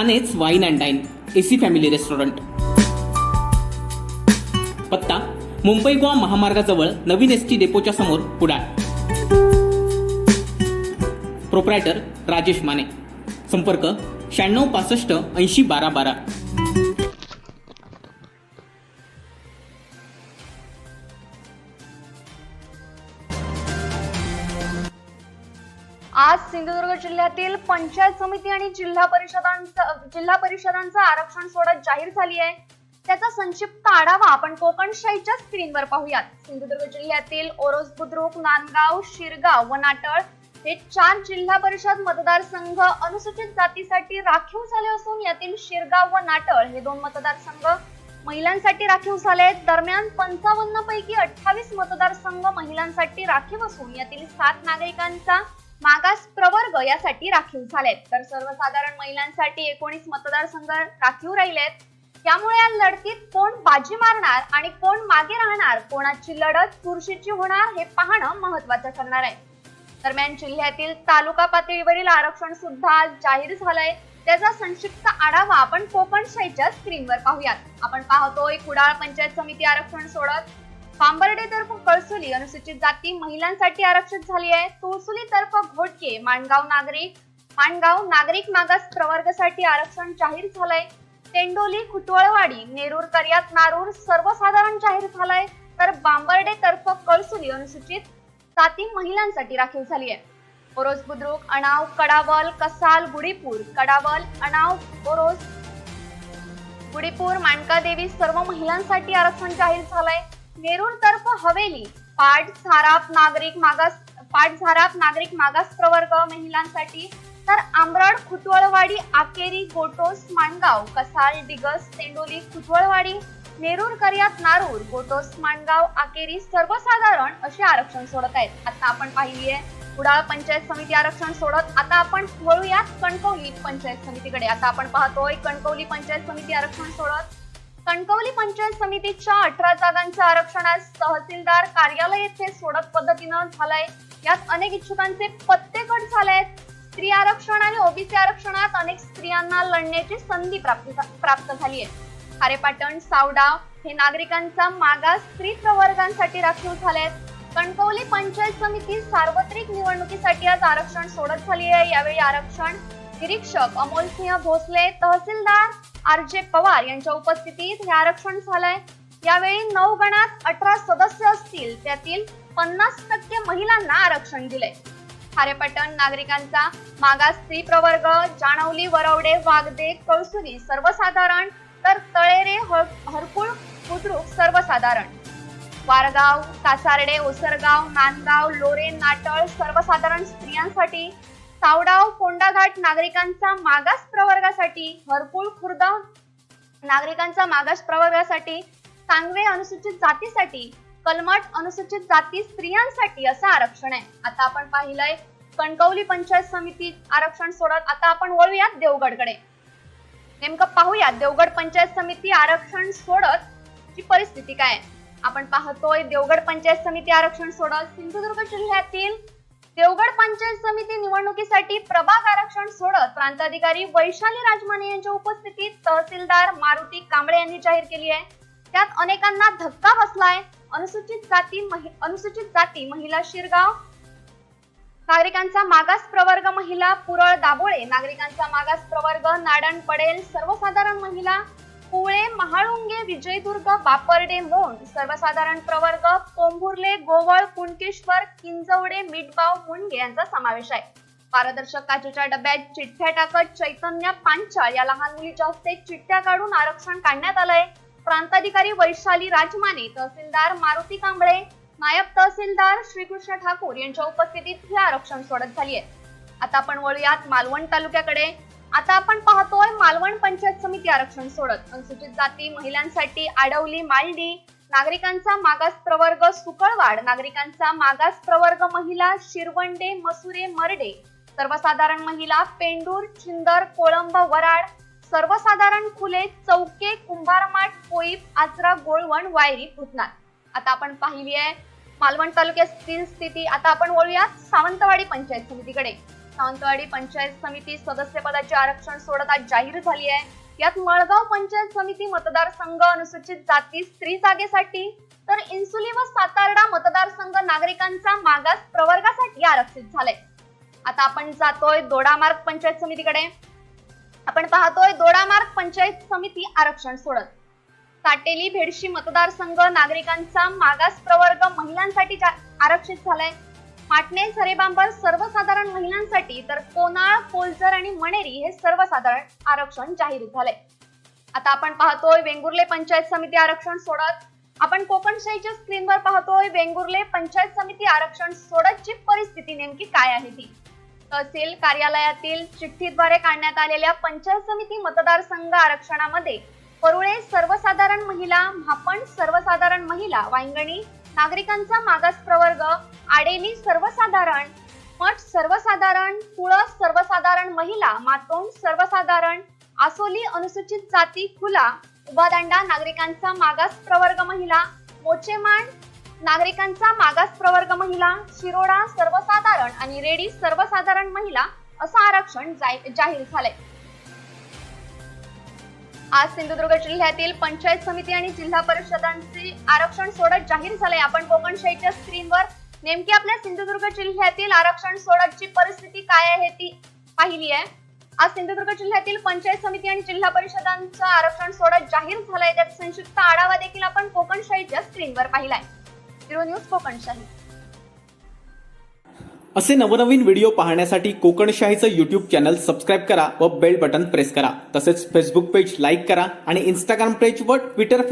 मानेच wine and dine AC family restaurant. पत्ता मुंबई गोवा महामार्गाजवळ नवीन एसटी डेपोच्या समोर कुडाळ. प्रोप्रायटर राजेश माने. संपर्क 9665 80 12 12. आज सिंधुदुर्ग जिल्ह्यातील पंचायत समिती आणि जिल्हा परिषदांचं आरक्षण सोडत जाहीर झाली आहे. त्याचा संक्षिप्त आढावा आपण कोकणशाहीच्या स्क्रीनवर पाहूयात. सिंधुदुर्ग जिल्ह्यातील ओरोस, बुद्रुक, नांदगाव, शिरगाव व नाटळ हे 4 जिल्हा परिषद मतदारसंघ अनुसूचित जातीसाठी राखीव झाले असून यातील शिरगाव व नाटळ हे 2 मतदारसंघ महिलांसाठी राखीव झाले. दरम्यान 55 पैकी 28 मतदारसंघ महिलांसाठी राखीव असून यातील 7 नागरिकांचा मागास प्रवर्ग यासाठी राखीव झालेत. तर सर्वसाधारण महिलांसाठी 19 मतदारसंघ राखीव राहिलेत. त्यामुळे या लढतीत कोण बाजी मारणार आणि कोण मागे राहणार, कोणाची लढत चुरशीची होणार हे पाहणं महत्त्वाचं ठरणार आहे. दरम्यान जिल्ह्यातील तालुका पातळीवरील आरक्षण सुद्धा आज जाहीर झालंय. त्याचा संक्षिप्त आढावा आपण कोकणशाहीच्या स्क्रीनवर पाहूयात. आपण पाहतोय कुडाळ पंचायत समिती आरक्षण सोडत. पांबर्डे तर्फ कळसुली अनुसूचित जाती महिलांसाठी आरक्षित झाली आहे. तुळसुली तर्फ घोटके माणगाव नागरिक मागास प्रवर्गासाठी आरक्षण जाहीर झालंय. तेंडोली, खुटवळवाडी, नेरूर, कर्यात, नारूर सर्वसाधारण जाहीर झालंय. तर बांबर्डे तर्फ कळसुली अनुसूचित जाती महिलांसाठी राखीव झाली आहे. ओरोस, बुद्रुक, अणाव, कडावल, कसाल, गुडीपूर, कडावल, अणाव, ओरोस, गुडीपूर, माणकादेवी सर्व महिलांसाठी आरक्षण जाहीर झालंय. नेरूर तर्फ हवेली, पाट, झाराप नागरिक मागास प्रवर्ग महिलांसाठी. तर आंबरड, खुटवळवाडी, आकेरी, गोटोस, माणगाव, कसाल, डिगस, तेंडोली, खुटवळवाडी, नेरूर, कर्यात, नारूर, गोटोस, माणगाव, आकेरी सर्वसाधारण असे आरक्षण सोडत आहेत. आता आपण पाहिली आहे कुडाळ पंचायत समिती आरक्षण सोडत. आता आपण वळूयात कणकवली पंचायत समितीकडे. आता आपण पाहतोय कणकवली पंचायत समिती आरक्षण सोडत. कणकवली पंचायत समितीच्या 18 जागांचं आरक्षण आज तहसीलदार कार्यालय येथे सोडत पद्धतीनं झालंय. यात अनेक इच्छुकांचे पत्ते कट झालेत. स्त्री आरक्षण आणि ओबीसी आरक्षणात अनेक स्त्रियांना लढण्याची संधी प्राप्त झाली आहे. खारेपाटण, सावडाव हे नागरिकांचा मागास स्त्री प्रवर्गांसाठी राखीव झालेत. कणकवली पंचायत समिती सार्वत्रिक निवडणुकीसाठी आज आरक्षण सोडत झाली आहे. यावेळी आरक्षण निरीक्षक अमोलसिंह भोसले, तहसीलदार आर.जे. पवार यांच्या उपस्थितीत हे आरक्षण झालंय. यावेळी 9 गणात 18 सदस्य असतील. त्यातील 50% महिलांना आरक्षण दिले. खारेपाटण नागरिकांचा मागास स्त्री प्रवर्ग, जानवली, वरवडे, वागदे, कळसुली सर्वसाधारण. तर तळेरे, हरकुळ, बुद्रुक सर्वसाधारण. वारगाव, कासारडे, ओसरगाव, नांदगाव, लोरे, नाटळ सर्वसाधारण स्त्रियांसाठी. सावडाव, कोंडाघाट नागरिकांचा मागास प्रवर्गासाठी. हरकुळ, खुर्द नागरिकांचा मागास प्रवर्गासाठी. सांगवे अनुसूचित जातीसाठी. कलमट अनुसूचित जाती स्त्रियांसाठी असं आरक्षण आहे. आता आपण पाहिलंय कणकवली पंचायत समिती आरक्षण सोडत. आता आपण वळूयात देवगडकडे. नेमकं पाहूयात देवगड पंचायत समिती आरक्षण सोडत ची परिस्थिती काय. आपण पाहतोय देवगड पंचायत समिती आरक्षण सोडत. सिंधुदुर्ग जिल्ह्यातील देवगड पंचायत समिती निवडणुकीसाठी प्रभाग आरक्षण सोडत प्रांताधिकारी वैशाली राजमाने यांच्या उपस्थितीत तहसीलदार मारुती कांबळे यांनी जाहीर केली आहे. त्यात अनेकांना धक्का बसलाय. अनुसूचित जाती महिला शिरगाव, नागरिकांचा मागास प्रवर्ग महिला पुरळ दाभोळे, नागरिकांचा मागास प्रवर्ग नाडण पडेल सर्वसाधारण महिला, पुळे, महाळुंगे, विजयदुर्ग, बापर्डे, मोंड सर्वसाधारण प्रवर्ग, पोंभुर्ले, गोवळ, कुणकेश्वर, किंजवडे, मिठबाव, मुंडगे यांचा समावेश आहे. पारदर्शक काचेच्या डब्यात चिठ्ठ्या टाकत चैतन्य पांचाळ या लहान मुलीच्या हस्ते चिठ्ठ्या काढून आरक्षण काढण्यात आलंय. प्रांताधिकारी वैशाली राजमाने, तहसीलदार मारुती कांबळे, नायब तहसीलदार श्रीकृष्ण ठाकूर यांच्या उपस्थितीत हे आरक्षण सोडत झाली आहे. आता आपण वळूयात मालवण तालुक्याकडे. आता आपण पाहतोय मालवण पंचायत समिती आरक्षण सोडत. अनुसूचित जाती महिलांसाठी आडवली, मालडी, नागरिकांचा मागास प्रवर्ग सुकळवाड, नागरिकांचा मागास प्रवर्ग महिला शिरवंडे, मसुरे, मरडे सर्वसाधारण महिला, पेंडूर, छिंदर, कोळंब, वराड सर्वसाधारण खुले, चौके, कुंभारमाठ, कोईप, आचरा, गोळवण, वायरी, भूतनाथ. आता आपण पाहिली आहे मालवण तालुक्यातील स्थिती. आता आपण वळूयात सावंतवाडी पंचायत समितीकडे. सावंतवाडी पंचायत समिती सदस्यपदाचे आरक्षण सोडत आज जाहीर झाली आहे. यात मळगाव पंचायत समिती मतदारसंघ अनुसूचित जाती स्त्री जागेसाठी तर इन्सुली व सातार्डा मतदारसंघ नागरिकांचा मागास प्रवर्गासाठी आरक्षित झालाय. आता आपण जातोय दोडामार्ग पंचायत समितीकडे. आपण पाहतोय दोडामार्ग पंचायत समिती आरक्षण सोडत. काटेली भेडशी मतदारसंघ नागरिकांचा मागास प्रवर्ग महिलांसाठी आरक्षित झालाय. पाटणे झरेबांबर सर्वसाधारण महिलांसाठी तर कोनाळ कोलजर आणि मणेरी हे सर्वसाधारण आरक्षण जाहीर झालंय. आता आपण पाहतोय वेंगुर्ले पंचायत समिती आरक्षण सोडत. आपण कोकणशाहीच्या स्क्रीनवर पाहतोय वेंगुर्ले पंचायत समिती आरक्षण सोडतची परिस्थिती नेमकी काय आहे ती. तहसील कार्यालयातील चिठ्ठीद्वारे काढण्यात आलेल्या पंचायत समिती मतदारसंघ आरक्षणामध्ये परुळे सर्वसाधारण महिला, म्हापण सर्वसाधारण महिला, वांगणी नागरिकांचा मागास प्रवर्ग, आडेली सर्वसाधारण, मठ सर्वसाधारण, तुळस सर्वसाधारण महिला, मातोंड सर्वसाधारण, आसोली अनुसूचित जाती खुला, उभादांडा नागरिकांचा मागास प्रवर्ग महिला, मोचेमाड नागरिकांचा मागास प्रवर्ग महिला, शिरोडा सर्वसाधारण आणि रेडी सर्वसाधारण महिला असं आरक्षण जाहीर झालंय. आज सिंधुदुर्ग जिल्ह्यातील पंचायत समिती आणि जिल्हा परिषदांचे आरक्षण सोडत जाहीर झाले. आपण कोकणशाहीच्या स्क्रीनवर नेमकी आपल्या सिंधुदुर्ग जिल्ह्यातील आरक्षण सोडतची परिस्थिती काय आहे ती पाहिली आहे. आज सिंधुदुर्ग जिल्ह्यातील पंचायत समिती आणि जिल्हा परिषदांचं आरक्षण सोडत जाहीर झालंय. त्यात संक्षिप्त आढावा देखील आपण कोकणशाहीच्या स्क्रीनवर पाहिलाय. Zero news Kokanshahi. असे नवनवीन व्हिडिओ पाहण्यासाठी कोकणशाहीचं यूट्यूब चॅनल सबस्क्राईब करा व बेल बटन प्रेस करा. तसेच फेसबुक पेज लाईक करा आणि इंस्टाग्राम पेज व ट्विटर